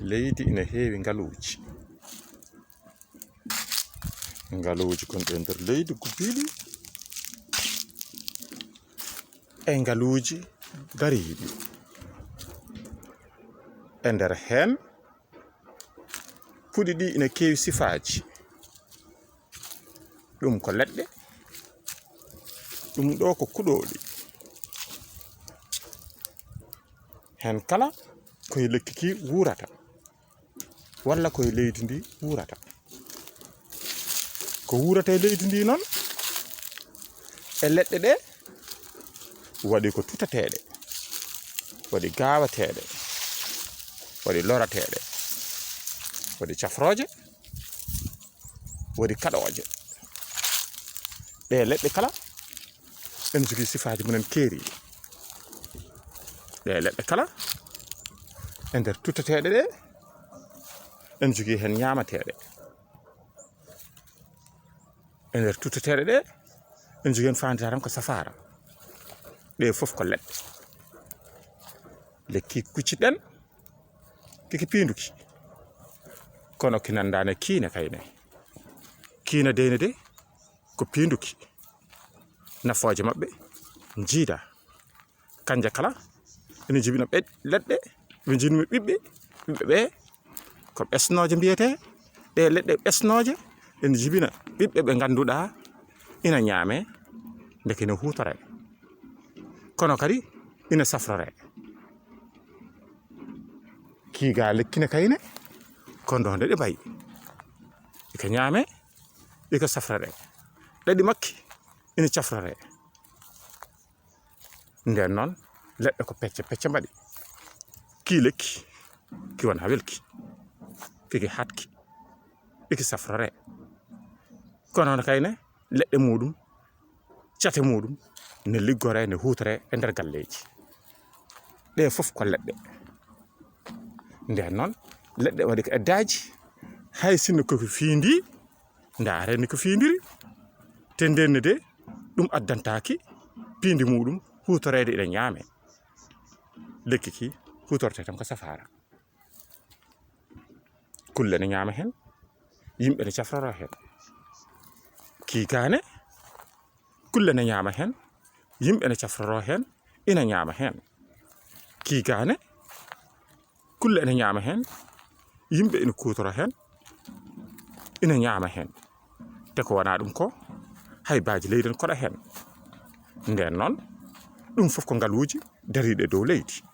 leydi ina heewi ngaluuji gonɗi e nder leydi gubbiɗi e ngaluuji dariiɗi. E nder heen puɗi ɗi ina keewi sifaaji. ɗum ko leɗɗe, ɗum ɗo ko kuɗooɗi. heen kala koye lekki ki wurata walla koye leydi ndi wurata. ko wurata e leydi ndi noon e leɗɗe ɗe waɗi ko tutateɗe, waɗi gaawateɗe, waɗi lorateɗe, waɗi cafroje, waɗi kaɗoje. ɗe leɗɗe kala ene jogii sifaaji mumen keeriɗi. ɗe leɗɗe kala e nder tutateɗe ɗe ene jogii hen ñaamateɗe. e nder tutateɗe ɗe ene jogii hen faandita tan ko safara. ɗe fof ko leɗɗe. lekki kucciɗen kiki piinduki, kono ki nandane kiine kayne. kiina deyne de ko piinduki, nafooje maɓɓe jiida. kanje kala ene jibina leɗɗe ɓe jinmi ɓiɓɓe ɓe ko ɓesnooje mbiyete. ɗe leɗɗe ɓesnooje ene jibina ɓiɓɓe ɓe ngannduɗa ina ñaame ndeke ine huutore, kono kadi ina safrore. kiiga lekkine kayne ko ndonde ɗe mbayi ika ñaame ika safrore. ɗaɗi makki ina cafrore. nden noon leɗɗe ko pecce pecce mbaɗi. ki lekki ki wona welki, kiki hatki, iki safrore. kono kayne leɗɗe muɗum cate muɗum ne liggore ne huutore e nder galleji. ɗe fof ko leɗɗe. nden noon leɗɗe waɗi ko eddaji, hay sinno koko fiindi ndaareni ko fiindiri, te ndenne de ɗum addantaki piindi muɗum huutorede ina ñaame. lekki ki huutorte tan ko safara. kulle ne ñaama hen, yimɓe ne cafroro hen. kiigane kulle ne ñaama hen, yimɓe ne cafroro hen, ina ñaama hen. kiigane kulle ene ñaama hen, yimɓe ina kuutoro hen, ina ñaama hen. te ko wona ɗum ko hay baaji leydi ne koɗa hen. nden noon ɗum fof ko ngaluuji dariiɗi e dow leydi.